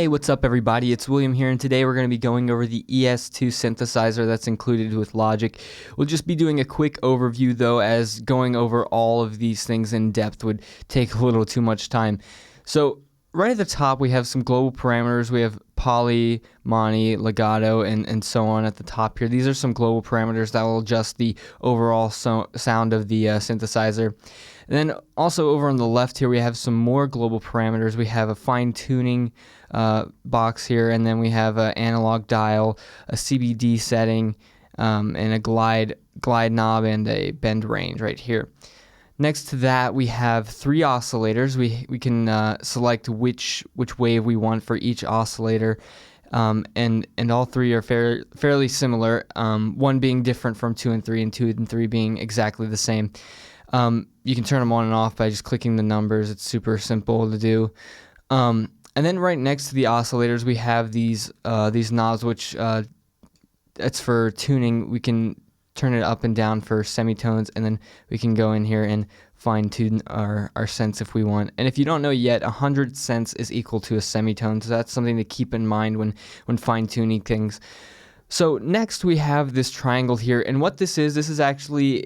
Hey, what's up everybody? It's William here, and today we're going to be going over the ES2 synthesizer that's included with Logic. We'll just be doing a quick overview though, as going over all of these things in depth would take a little too much time. So right at the top we have some global parameters. We have poly, mono, legato, and so on at the top here. These are some global parameters that will adjust the overall sound of the synthesizer. And then also over on the left here we have some more global parameters. We have a fine-tuning box here, and then we have an analog dial, a CBD setting, and a glide knob and a bend range right here. Next to that we have three oscillators. We can select which wave we want for each oscillator, and all three are fairly similar, one being different from 2 and 3 and 2 and 3 being exactly the same. You can turn them on and off by just clicking the numbers. It's super simple to do. And then right next to the oscillators we have these knobs, which it's for tuning. We can turn it up and down for semitones, and then we can go in here and fine tune our cents if we want. And if you don't know yet, 100 cents is equal to a semitone, so that's something to keep in mind when fine tuning things. So next we have this triangle here, and what this is actually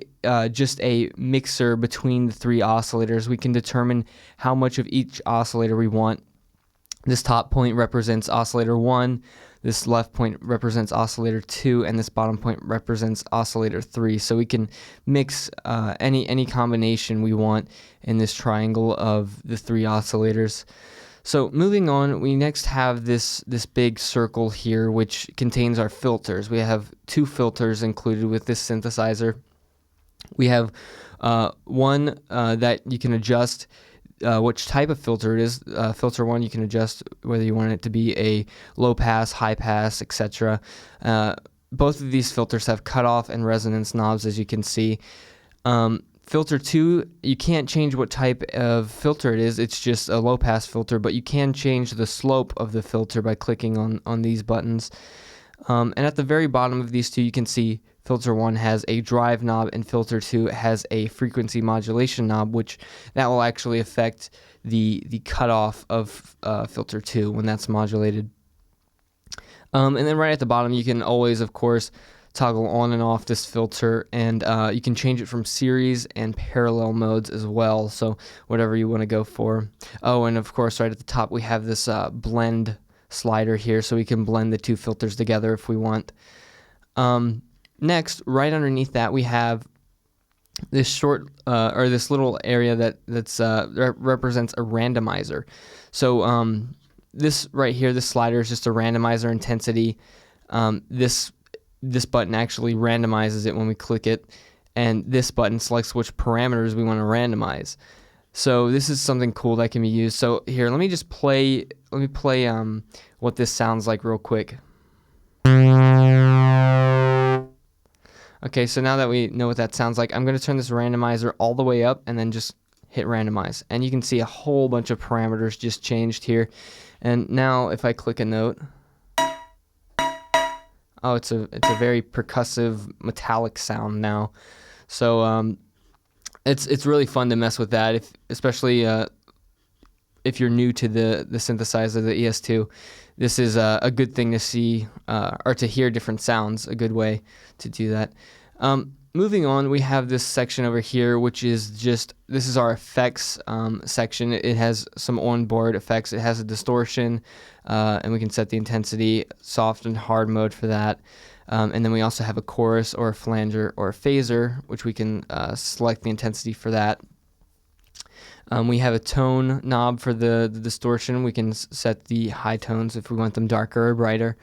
just a mixer between the three oscillators. We can determine how much of each oscillator we want. This top point represents oscillator 1, this left point represents oscillator 2, and this bottom point represents oscillator 3. So we can mix any combination we want in this triangle of the three oscillators. So moving on, we next have this big circle here, which contains our filters. We have two filters included with this synthesizer. We have one that you can adjust which type of filter it is. Filter 1, you can adjust whether you want it to be a low pass, high pass, etc. Both of these filters have cutoff and resonance knobs, as you can see. Filter 2, you can't change what type of filter it is. It's just a low pass filter, but you can change the slope of the filter by clicking on these buttons. And at the very bottom of these two, you can see filter 1 has a drive knob and filter 2 has a frequency modulation knob, which that will actually affect the cutoff of filter 2 when that's modulated. And then right at the bottom, you can always, of course, toggle on and off this filter, and you can change it from series and parallel modes as well, so whatever you want to go for. Oh, and of course right at the top we have this blend slider here, so we can blend the two filters together if we want. Next, right underneath that, we have this short or this little area that represents a randomizer. So this right here, this slider is just a randomizer intensity. This button actually randomizes it when we click it, and this button selects which parameters we want to randomize. So this is something cool that can be used. So here, let me play what this sounds like real quick. Okay, so now that we know what that sounds like, I'm going to turn this randomizer all the way up and then just hit randomize. And you can see a whole bunch of parameters just changed here. And now if I click a note, oh, it's a very percussive metallic sound now. So it's really fun to mess with that, especially if you're new to the synthesizer, the ES2. This is a good thing to see or to hear different sounds, a good way to do that. Moving on, we have this section over here, which is this is our effects section. It has some onboard effects. It has a distortion, and we can set the intensity, soft and hard mode for that. And then we also have a chorus or a flanger or a phaser, which we can select the intensity for that. We have a tone knob for the distortion. We can set the high tones if we want them darker or brighter.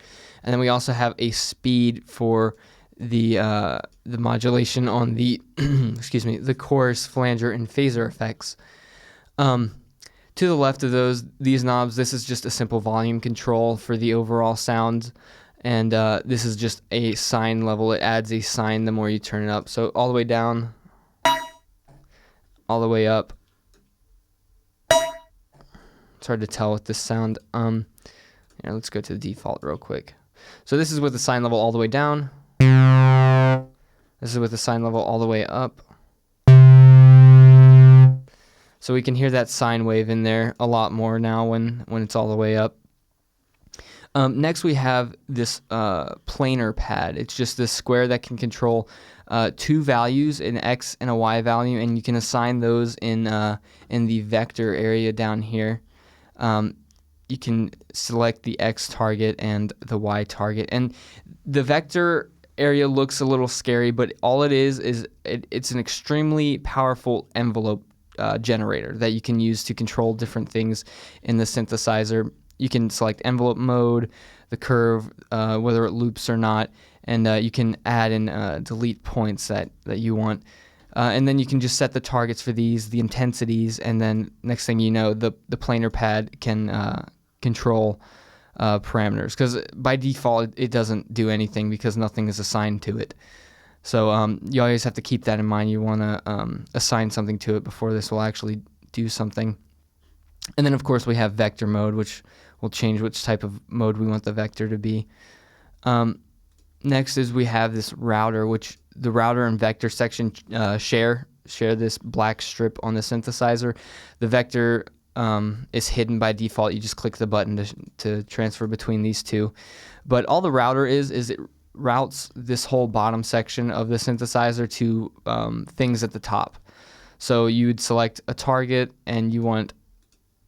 And then we also have a speed for the modulation on the excuse me, the chorus, flanger, and phaser effects. To the left of these knobs, this is just a simple volume control for the overall sound, and this is just a sine level. It adds a sine the more you turn it up. So all the way down, all the way up. It's hard to tell with this sound. Let's go to the default real quick. So this is with the sine level all the way down. This is with the sine level all the way up. So we can hear that sine wave in there a lot more now when it's all the way up. Next, we have this planar pad. It's just this square that can control two values, an x and a y value, and you can assign those in the vector area down here. You can select the x target and the y target, and the vector area looks a little scary, but all it is it's an extremely powerful envelope generator that you can use to control different things in the synthesizer. You can select envelope mode, the curve, whether it loops or not, and you can add and delete points that you want. And then you can just set the targets for these, the intensities, and then next thing you know, the planar pad can control parameters. Because by default, it doesn't do anything because nothing is assigned to it. So you always have to keep that in mind. You want to assign something to it before this will actually do something. And then, of course, we have vector mode, which will change which type of mode we want the vector to be. Next is we have this router, which the router and vector section share this black strip on the synthesizer. The vector is hidden by default. You just click the button to transfer between these two. But all the router is it routes this whole bottom section of the synthesizer to things at the top. So you would select a target and you want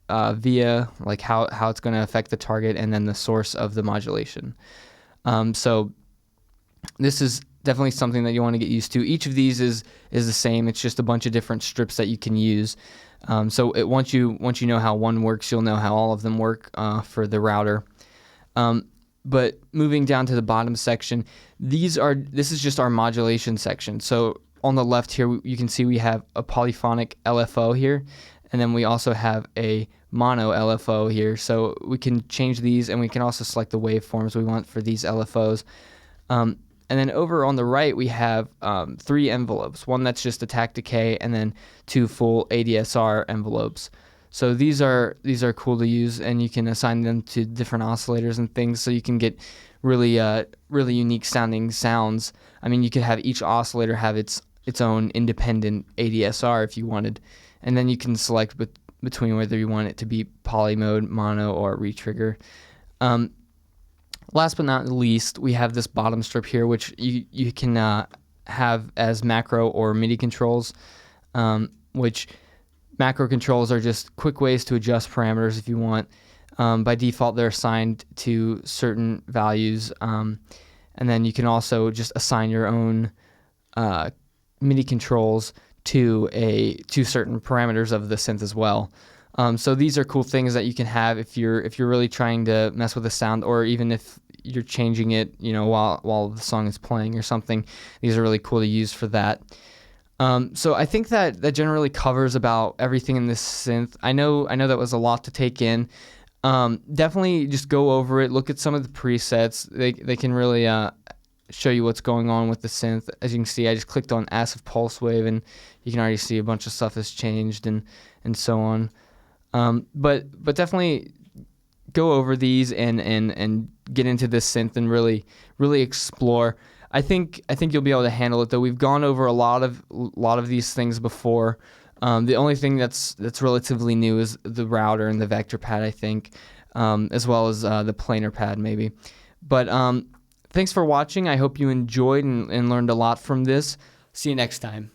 via like how it's going to affect the target, and then the source of the modulation. So this is definitely something that you want to get used to. Each of these is the same. It's just a bunch of different strips that you can use. So once you know how one works, you'll know how all of them work for the router. But moving down to the bottom section, this is just our modulation section. So on the left here, you can see we have a polyphonic LFO here, and then we also have a mono LFO here. So we can change these, and we can also select the waveforms we want for these LFOs. And then over on the right, we have 3 envelopes, one that's just attack decay, and then 2 full ADSR envelopes. So these are cool to use, and you can assign them to different oscillators and things, so you can get really unique sounding sounds. I mean, you could have each oscillator have its own independent ADSR if you wanted, and then you can select between whether you want it to be poly mode, mono, or retrigger. Last but not least, we have this bottom strip here, which you can have as macro or MIDI controls, which macro controls are just quick ways to adjust parameters if you want. By default, they're assigned to certain values, and then you can also just assign your own MIDI controls to certain parameters of the synth as well. So these are cool things that you can have if you're really trying to mess with the sound, or even if you're changing it, while the song is playing or something. These are really cool to use for that. So I think that generally covers about everything in this synth. I know that was a lot to take in. Definitely just go over it, look at some of the presets. They can really show you what's going on with the synth. As you can see, I just clicked on Acid Pulse Wave, and you can already see a bunch of stuff has changed and so on. But definitely go over these and get into this synth and really explore. I think you'll be able to handle it, though. We've gone over a lot of these things before. The only thing that's relatively new is the router and the vector pad, I think, as well as the planar pad maybe. But thanks for watching. I hope you enjoyed and learned a lot from this. See you next time.